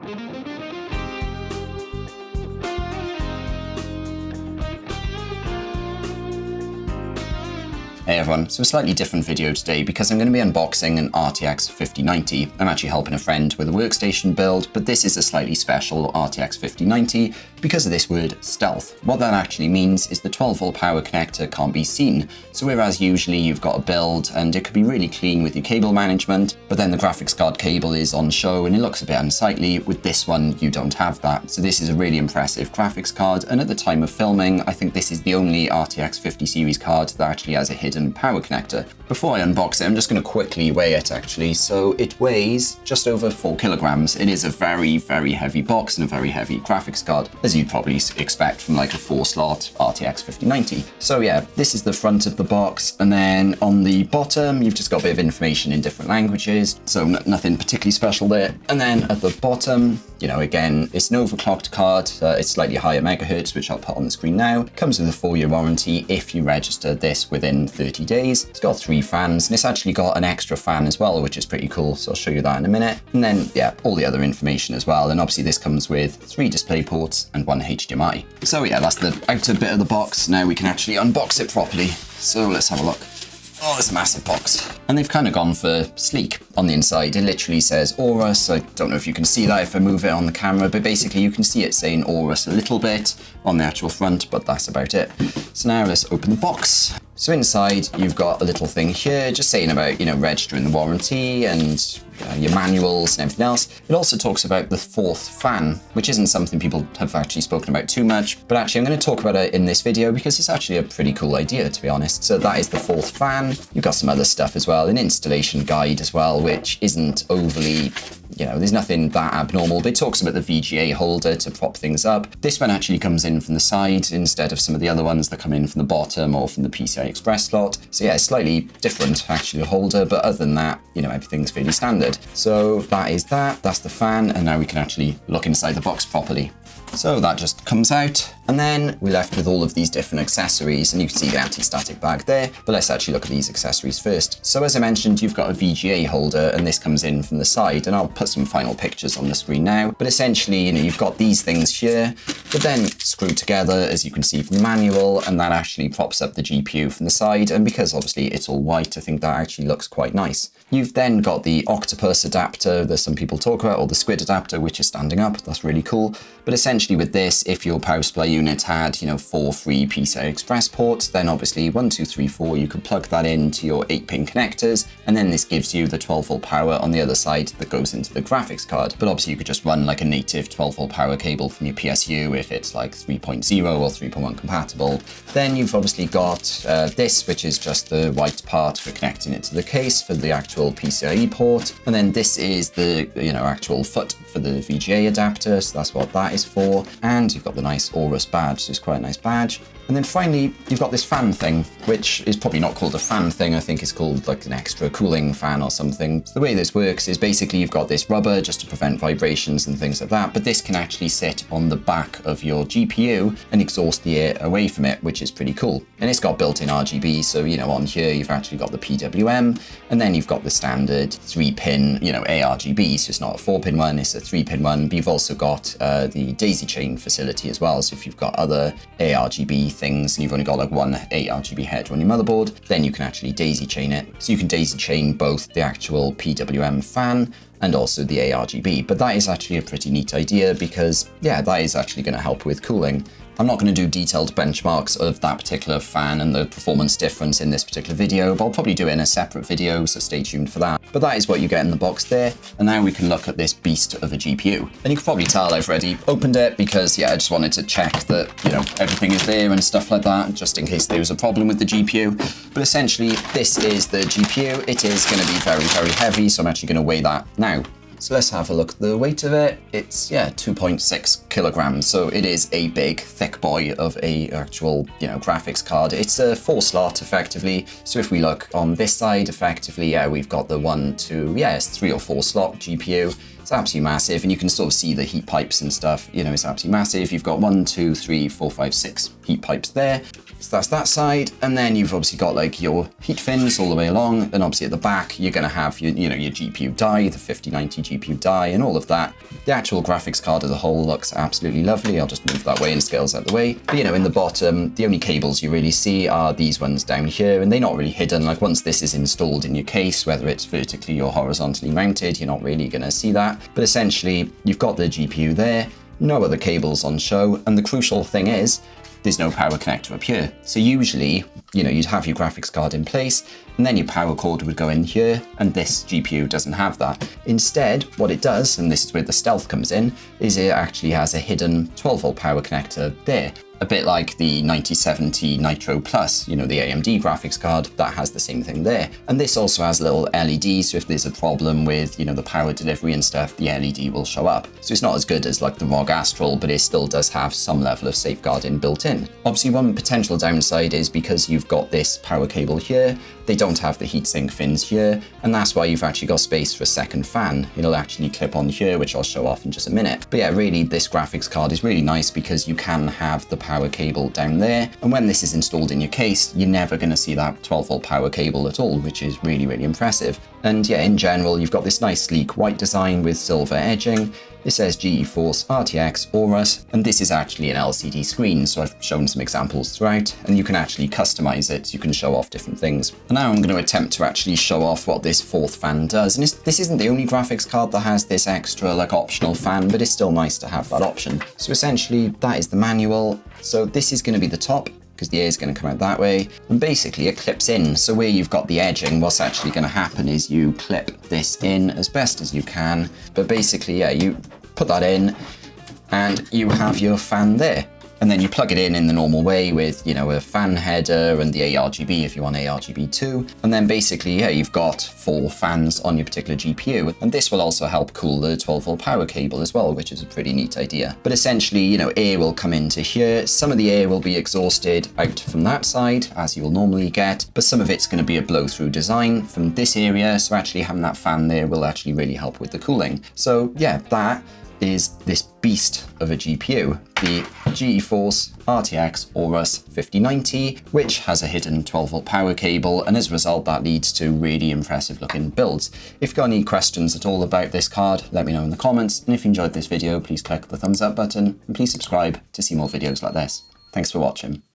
Hey everyone, so a slightly different video today because I'm going to be unboxing an RTX 5090. I'm actually helping a friend with a workstation build, but this is a slightly special RTX 5090 because of this word stealth. What that actually means is the 12-volt power connector can't be seen. So whereas usually you've got a build and it could be really clean with your cable management, but then the graphics card cable is on show and it looks a bit unsightly, with this one you don't have that. So this is a really impressive graphics card, and at the time of filming, I think this is the only RTX 50 series card that actually has a hidden power connector. Before I unbox it, I'm just going to quickly weigh it actually. So it weighs just over 4 kilograms. It is a very, very heavy box and a very heavy graphics card, as you'd probably expect from like a 4-slot RTX 5090. So yeah, this is the front of the box, and then on the bottom, you've just got a bit of information in different languages, so nothing particularly special there. And then at the bottom, you know, again, it's an overclocked card. It's slightly higher megahertz, which I'll put on the screen now. Comes with a 4-year warranty if you register this within 30 days. It's got 3 fans, and it's actually got an extra fan as well, which is pretty cool. So I'll show you that in a minute. And then, yeah, all the other information as well. And obviously this comes with 3 display ports and 1 HDMI. So yeah, that's the outer bit of the box. Now we can actually unbox it properly. So let's have a look. Oh, it's a massive box. And they've kind of gone for sleek on the inside. It literally says Aorus. I don't know if you can see that if I move it on the camera, but basically you can see it saying Aorus a little bit on the actual front, but that's about it. So now let's open the box. So inside you've got a little thing here just saying about, you know, registering the warranty and your manuals and everything else. It also talks about the 4th fan, which isn't something people have actually spoken about too much, but actually I'm going to talk about it in this video because it's actually a pretty cool idea, to be honest. So that is the 4th fan. You've got some other stuff as well, an installation guide as well, which isn't overly, you know, there's nothing that abnormal, but it talks about the VGA holder to prop things up. This one actually comes in from the side instead of some of the other ones that come in from the bottom or from the PCI Express slot. So yeah, it's slightly different actually, the holder, but other than that, you know, everything's fairly standard. So that is that, that's the fan, and now we can actually look inside the box properly. So that just comes out, and then we're left with all of these different accessories, and you can see the anti-static bag there, but let's actually look at these accessories first. So as I mentioned, you've got a VGA holder, and this comes in from the side, and I'll put some final pictures on the screen now, but essentially, you know, you've got these things here, but then screwed together, as you can see from the manual, and that actually props up the GPU from the side, and because obviously it's all white, I think that actually looks quite nice. You've then got the octopus adapter that some people talk about, or the squid adapter, which is standing up. That's really cool. But essentially with this, if your power supply unit had, you know, 4 free PCI Express ports, then obviously 1, 2, 3, 4, you could plug that into your 8-pin connectors, and then this gives you the 12-volt power on the other side that goes into the graphics card. But obviously you could just run like a native 12-volt power cable from your PSU if it's like 3.0 or 3.1 compatible. Then you've obviously got this, which is just the white part for connecting it to the case for the actual PCIe port, and then this is the, you know, actual foot for the VGA adapter, so that's what that is for. And you've got the nice Aorus badge, so it's quite a nice badge. And then finally, you've got this fan thing, which is probably not called a fan thing. I think it's called like an extra cooling fan or something. So the way this works is basically you've got this rubber just to prevent vibrations and things like that, but this can actually sit on the back of your GPU and exhaust the air away from it, which is pretty cool. And it's got built-in RGB, so, you know, on here you've actually got the PWM, and then you've got the standard 3-pin, you know, ARGB, so it's not a 4-pin one, it's a 3-pin one, but you've also got the daisy chain facility as well. So if you've got other ARGB things and you've only got like one ARGB header on your motherboard, then you can actually daisy chain it. So you can daisy chain both the actual PWM fan and also the ARGB. But that is actually a pretty neat idea because, yeah, that is actually going to help with cooling. I'm not going to do detailed benchmarks of that particular fan and the performance difference in this particular video, but I'll probably do it in a separate video, so stay tuned for that. But that is what you get in the box there, and now we can look at this beast of a GPU. And you can probably tell I've already opened it because, yeah, I just wanted to check that, you know, everything is there and stuff like that, just in case there was a problem with the GPU. But essentially, this is the GPU. It is going to be very, very heavy, so I'm actually going to weigh that now. So let's have a look at the weight of it. It's, yeah, 2.6 kilograms. So it is a big, thick boy of a actual, you know, graphics card. It's a 4-slot effectively. So if we look on this side, effectively, yeah, we've got the 1, 2, yeah, it's 3 or 4 slot GPU. It's absolutely massive, and you can sort of see the heat pipes and stuff. You know, it's absolutely massive. You've got 1, 2, 3, 4, 5, 6 heat pipes there. So that's that side, and then you've obviously got like your heat fins all the way along, and obviously at the back you're going to have your, you know, your GPU die, the 5090 GPU die, and all of that. The actual graphics card as a whole looks absolutely lovely. I'll just move that way and scales out the way. But you know, in the bottom, the only cables you really see are these ones down here, and they're not really hidden. Like once this is installed in your case, whether it's vertically or horizontally mounted, you're not really going to see that. But essentially, you've got the GPU there, no other cables on show, and the crucial thing is, there's no power connector up here. So usually, you know, you'd have your graphics card in place, and then your power cord would go in here, and this GPU doesn't have that. Instead, what it does, and this is where the stealth comes in, is it actually has a hidden 12-volt power connector there. A bit like the 9070 Nitro Plus, you know, the AMD graphics card, that has the same thing there. And this also has little LEDs, so if there's a problem with, you know, the power delivery and stuff, the LED will show up. So it's not as good as like the ROG Astral, but it still does have some level of safeguarding built in. Obviously, one potential downside is because you've got this power cable here, they don't have the heatsink fins here, and that's why you've actually got space for a second fan. It'll actually clip on here, which I'll show off in just a minute. But yeah, really, this graphics card is really nice because you can have the power cable down there, and when this is installed in your case, you're never going to see that 12-volt power cable at all, which is really, really impressive. And yeah, in general, you've got this nice sleek white design with silver edging. It says GeForce RTX Aorus, and this is actually an LCD screen, so I've shown some examples throughout, and you can actually customize it, so you can show off different things. And now I'm going to attempt to actually show off what this fourth fan does, and this isn't the only graphics card that has this extra like optional fan, but it's still nice to have that option. So essentially, that is the manual. So this is going to be the top, because the air is going to come out that way, and basically it clips in. So where you've got the edging, what's actually going to happen is you clip this in as best as you can, but basically, yeah, you put that in and you have your fan there. And then you plug it in the normal way with, you know, a fan header and the ARGB if you want ARGB too. And then basically, yeah, you've got 4 fans on your particular GPU. And this will also help cool the 12-volt power cable as well, which is a pretty neat idea. But essentially, you know, air will come into here. Some of the air will be exhausted out from that side, as you will normally get, but some of it's going to be a blow-through design from this area. So actually having that fan there will actually really help with the cooling. So yeah, that is this beast of a GPU, the GeForce RTX Aorus 5090, which has a hidden 12-volt power cable, and as a result that leads to really impressive looking builds. If you've got any questions at all about this card, let me know in the comments, and if you enjoyed this video, please click the thumbs up button, and please subscribe to see more videos like this. Thanks for watching.